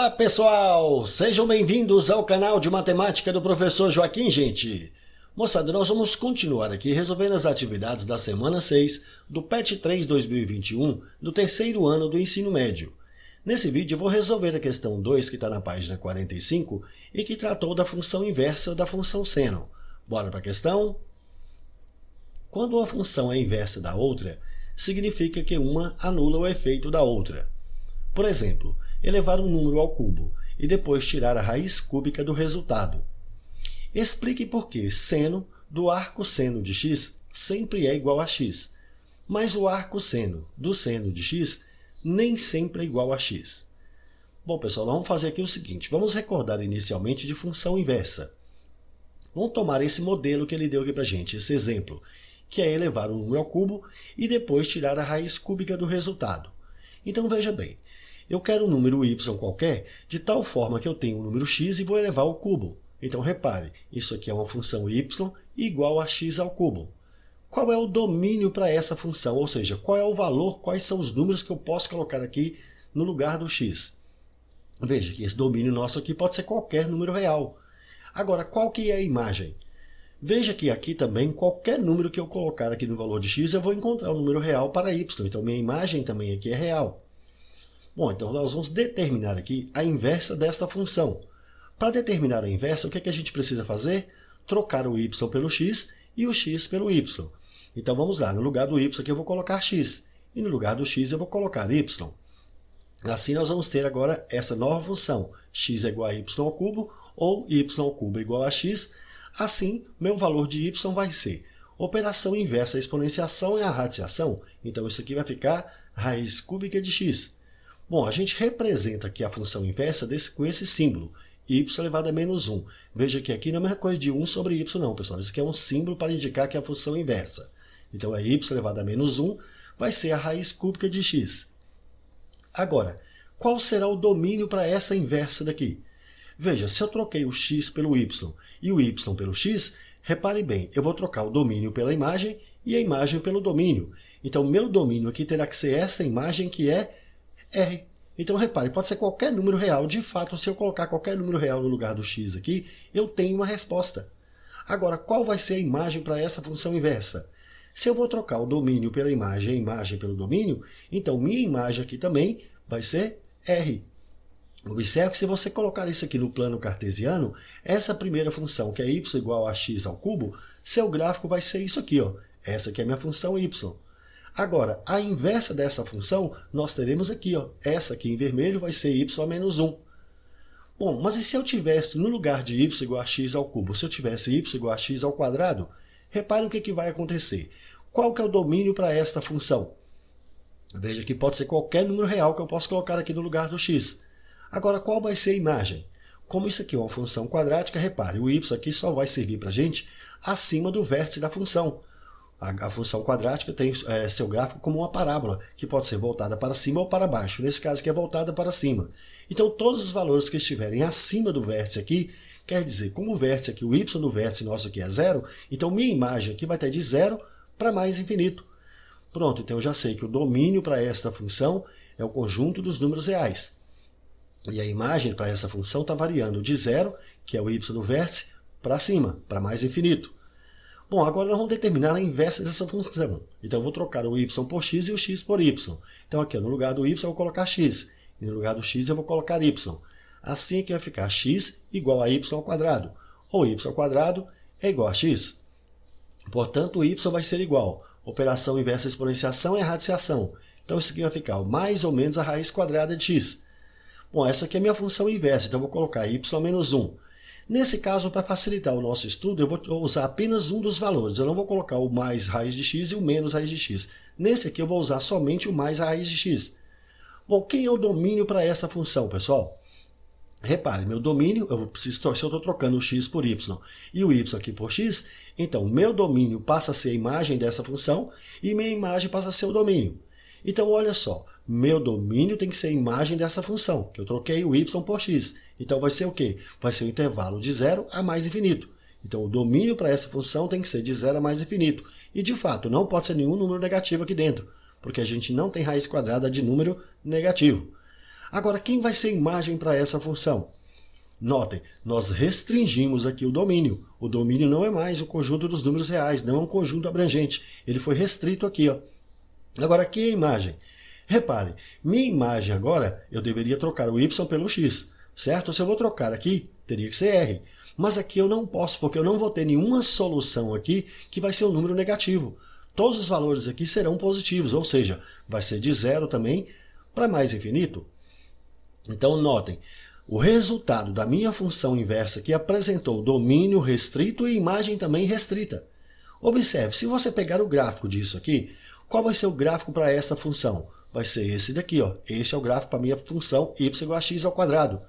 Olá pessoal, sejam bem-vindos ao canal de matemática do professor Joaquim, gente. Moçada, nós vamos continuar aqui resolvendo as atividades da semana 6 do PET 3 2021 do terceiro ano do ensino médio. Nesse vídeo eu vou resolver a questão 2 que está na página 45 e que tratou da função inversa da função seno. Bora para a questão? Quando uma função é inversa da outra, significa que uma anula o efeito da outra. Por exemplo, elevar um número ao cubo e depois tirar a raiz cúbica do resultado. Explique por que seno do arco seno de x sempre é igual a x, mas o arco seno do seno de x nem sempre é igual a x. Bom, pessoal, vamos fazer aqui o seguinte, vamos recordar inicialmente de função inversa. Vamos tomar esse modelo que ele deu aqui para a gente, esse exemplo, que é elevar um número ao cubo e depois tirar a raiz cúbica do resultado. Então, veja bem, eu quero um número y qualquer, de tal forma que eu tenho um número x e vou elevar ao cubo. Então, repare, isso aqui é uma função y igual a x ao cubo. Qual é o domínio para essa função? Ou seja, qual é o valor, quais são os números que eu posso colocar aqui no lugar do x? Veja que esse domínio nosso aqui pode ser qualquer número real. Agora, qual que é a imagem? Veja que aqui também, qualquer número que eu colocar aqui no valor de x, eu vou encontrar o número real para y. Então, minha imagem também aqui é real. Bom, então nós vamos determinar aqui a inversa desta função. Para determinar a inversa, o que a gente precisa fazer? Trocar o y pelo x e o x pelo y. Então vamos lá, no lugar do y aqui eu vou colocar x, e no lugar do x eu vou colocar y. Assim nós vamos ter agora essa nova função, x é igual a y ao cubo, ou y ao cubo é igual a x. Assim, meu valor de y vai ser operação inversa, a exponenciação e a radiciação. Então isso aqui vai ficar raiz cúbica de x. Bom, a gente representa aqui a função inversa com esse símbolo, y elevado a menos 1. Veja que aqui não é a mesma coisa de 1 sobre y não, pessoal. Isso aqui é um símbolo para indicar que é a função inversa. Então, é y elevado a menos 1 vai ser a raiz cúbica de x. Agora, qual será o domínio para essa inversa daqui? Veja, se eu troquei o x pelo y e o y pelo x, repare bem, eu vou trocar o domínio pela imagem e a imagem pelo domínio. Então, meu domínio aqui terá que ser essa imagem que é R. Então, repare, pode ser qualquer número real. De fato, se eu colocar qualquer número real no lugar do x aqui, eu tenho uma resposta. Agora, qual vai ser a imagem para essa função inversa? Se eu vou trocar o domínio pela imagem e a imagem pelo domínio, então minha imagem aqui também vai ser R. Observe que se você colocar isso aqui no plano cartesiano, essa primeira função, que é y igual a x ao cubo, seu gráfico vai ser isso aqui, ó. Essa aqui é a minha função y. Agora, a inversa dessa função, nós teremos aqui, ó, essa aqui em vermelho vai ser y a menos 1. Bom, mas e se eu tivesse, no lugar de y igual a x ao cubo, se eu tivesse y igual a x ao quadrado, repare o que vai acontecer. Qual que é o domínio para esta função? Veja que pode ser qualquer número real que eu posso colocar aqui no lugar do x. Agora, qual vai ser a imagem? Como isso aqui é uma função quadrática, repare, o y aqui só vai servir para a gente acima do vértice da função. A função quadrática tem seu gráfico como uma parábola, que pode ser voltada para cima ou para baixo. Nesse caso aqui é voltada para cima. Então, todos os valores que estiverem acima do vértice aqui, quer dizer, como o vértice aqui, o y do vértice nosso aqui é zero, então minha imagem aqui vai ter de zero para mais infinito. Pronto, então eu já sei que o domínio para esta função é o conjunto dos números reais. E a imagem para essa função está variando de zero, que é o y do vértice, para cima, para mais infinito. Bom, agora nós vamos determinar a inversa dessa função. Então, eu vou trocar o y por x e o x por y. Então, aqui no lugar do y eu vou colocar x. E no lugar do x eu vou colocar y. Assim aqui vai ficar x igual a y ao quadrado. Ou y ao quadrado é igual a x. Portanto, o y vai ser igual. Operação inversa exponenciação é radiciação. Então, isso aqui vai ficar mais ou menos a raiz quadrada de x. Bom, essa aqui é a minha função inversa. Então, eu vou colocar y menos 1. Nesse caso, para facilitar o nosso estudo, eu vou usar apenas um dos valores. Eu não vou colocar o mais raiz de x e o menos raiz de x. Nesse aqui eu vou usar somente o mais raiz de x. Bom, quem é o domínio para essa função, pessoal? Repare, meu domínio, se eu estou trocando o x por y e o y aqui por x, então meu domínio passa a ser a imagem dessa função e minha imagem passa a ser o domínio. Então, olha só, meu domínio tem que ser a imagem dessa função, que eu troquei o y por x. Então, vai ser o quê? Vai ser o intervalo de 0 a mais infinito. Então, o domínio para essa função tem que ser de 0 a mais infinito. E, de fato, não pode ser nenhum número negativo aqui dentro, porque a gente não tem raiz quadrada de número negativo. Agora, quem vai ser a imagem para essa função? Notem, nós restringimos aqui o domínio. O domínio não é mais o conjunto dos números reais, não é um conjunto abrangente. Ele foi restrito aqui, ó. Agora, aqui é a imagem. Repare, minha imagem agora, eu deveria trocar o y pelo x, certo? Se eu vou trocar aqui, teria que ser r. Mas aqui eu não posso, porque eu não vou ter nenhuma solução aqui que vai ser um número negativo. Todos os valores aqui serão positivos, ou seja, vai ser de 0 também para mais infinito. Então, notem, o resultado da minha função inversa aqui apresentou domínio restrito e imagem também restrita. Observe, se você pegar o gráfico disso aqui, qual vai ser o gráfico para essa função? Vai ser esse daqui, ó. Este é o gráfico para a minha função y igual a x ao quadrado.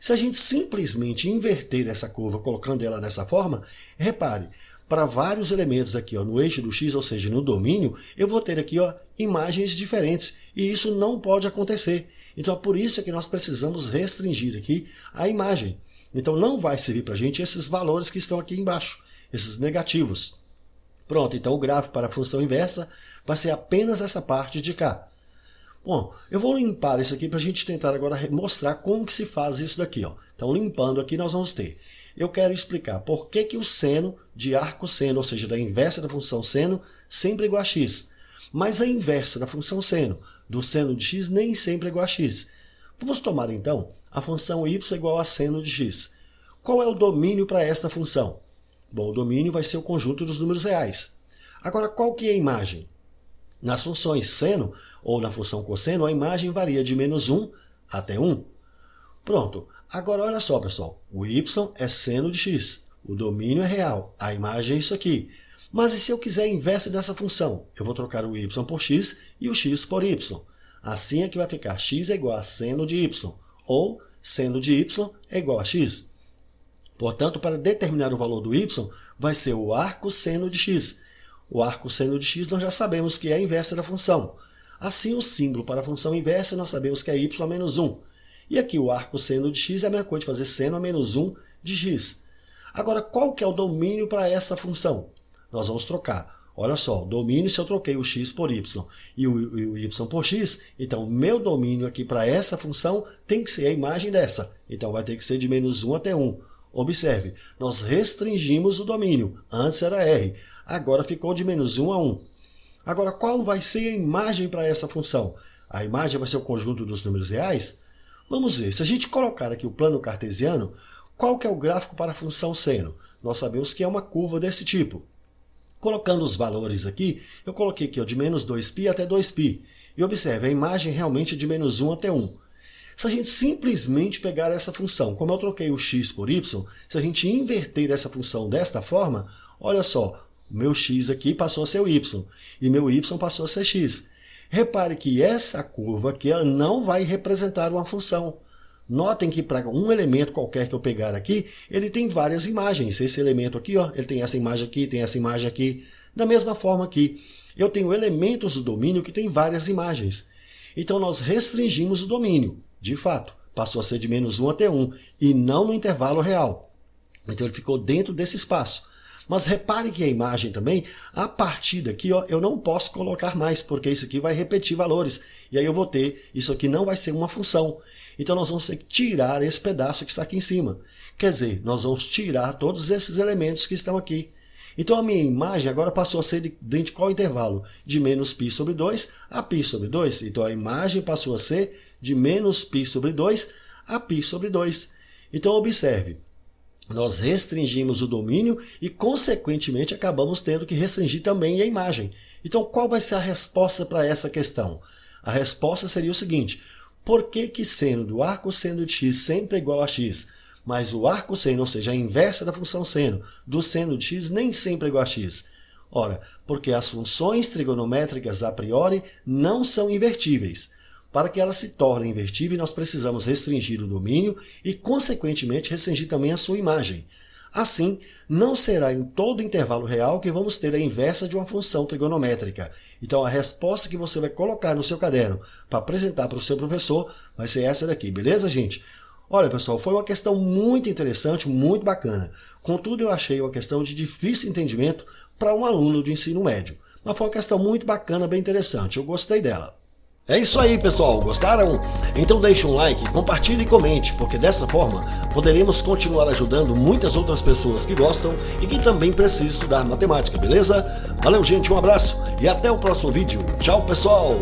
Se a gente simplesmente inverter essa curva, colocando ela dessa forma, repare, para vários elementos aqui, ó, no eixo do x, ou seja, no domínio, eu vou ter aqui, ó, imagens diferentes. E isso não pode acontecer. Então, é por isso que nós precisamos restringir aqui a imagem. Então, não vai servir para a gente esses valores que estão aqui embaixo, esses negativos. Pronto, então o gráfico para a função inversa vai ser apenas essa parte de cá. Bom, eu vou limpar isso aqui para a gente tentar agora mostrar como que se faz isso daqui, ó. Então, limpando aqui, nós vamos ter. Eu quero explicar por que que o seno de arcosseno, ou seja, da inversa da função seno, sempre é igual a x. Mas a inversa da função seno, do seno de x, nem sempre é igual a x. Vamos tomar, então, a função y igual a seno de x. Qual é o domínio para esta função? Bom, o domínio vai ser o conjunto dos números reais. Agora, qual que é a imagem? Nas funções seno, ou na função cosseno, a imagem varia de -1 até 1. Pronto. Agora, olha só, pessoal. O y é seno de x. O domínio é real. A imagem é isso aqui. Mas e se eu quiser a inversa dessa função? Eu vou trocar o y por x e o x por y. Assim é que vai ficar x é igual a seno de y. Ou seno de y é igual a x. Portanto, para determinar o valor do y, vai ser o arcosseno de x. O arcosseno de x nós já sabemos que é a inversa da função. Assim, o símbolo para a função inversa nós sabemos que é y menos 1. E aqui o arcosseno de x é a mesma coisa de fazer seno a menos 1 de x. Agora, qual que é o domínio para essa função? Nós vamos trocar. Olha só, o domínio, se eu troquei o x por y e o y por x, então o meu domínio aqui para essa função tem que ser a imagem dessa. Então vai ter que ser de -1 até 1. Observe, nós restringimos o domínio. Antes era r, agora ficou de -1 a 1. Agora, qual vai ser a imagem para essa função? A imagem vai ser o conjunto dos números reais? Vamos ver, se a gente colocar aqui o plano cartesiano, qual que é o gráfico para a função seno? Nós sabemos que é uma curva desse tipo. Colocando os valores aqui, eu coloquei aqui ó, de -2π até 2π. E observe, a imagem realmente é de -1 até 1. Se a gente simplesmente pegar essa função, como eu troquei o x por y, se a gente inverter essa função desta forma, olha só, o meu x aqui passou a ser o y, e meu y passou a ser x. Repare que essa curva aqui ela não vai representar uma função. Notem que para um elemento qualquer que eu pegar aqui, ele tem várias imagens. Esse elemento aqui, ó, ele tem essa imagem aqui, tem essa imagem aqui. Da mesma forma aqui, eu tenho elementos do domínio que tem várias imagens. Então, nós restringimos o domínio. De fato, passou a ser de -1 até 1, e não no intervalo real. Então, ele ficou dentro desse espaço. Mas repare que a imagem também, a partir daqui, ó, eu não posso colocar mais, porque isso aqui vai repetir valores. E aí eu vou ter, isso aqui não vai ser uma função. Então, nós vamos ter que tirar esse pedaço que está aqui em cima. Quer dizer, nós vamos tirar todos esses elementos que estão aqui. Então, a minha imagem agora passou a ser dentro de qual intervalo? De -π sobre 2 a π sobre 2. Então, a imagem passou a ser de -π sobre 2 a π sobre 2. Então, observe. Nós restringimos o domínio e, consequentemente, acabamos tendo que restringir também a imagem. Então, qual vai ser a resposta para essa questão? A resposta seria o seguinte: por que que seno do arcosseno de x sempre é igual a x, mas o arcosseno, ou seja, a inversa da função seno, do seno de x nem sempre é igual a x? Ora, porque as funções trigonométricas a priori não são invertíveis. Para que ela se torne invertível, nós precisamos restringir o domínio e, consequentemente, restringir também a sua imagem. Assim, não será em todo intervalo real que vamos ter a inversa de uma função trigonométrica. Então, a resposta que você vai colocar no seu caderno para apresentar para o seu professor vai ser essa daqui, beleza, gente? Olha, pessoal, foi uma questão muito interessante, muito bacana. Contudo, eu achei uma questão de difícil entendimento para um aluno de ensino médio. Mas foi uma questão muito bacana, bem interessante. Eu gostei dela. É isso aí, pessoal. Gostaram? Então deixe um like, compartilhe e comente, porque dessa forma poderemos continuar ajudando muitas outras pessoas que gostam e que também precisam estudar matemática, beleza? Valeu, gente, um abraço e até o próximo vídeo. Tchau, pessoal!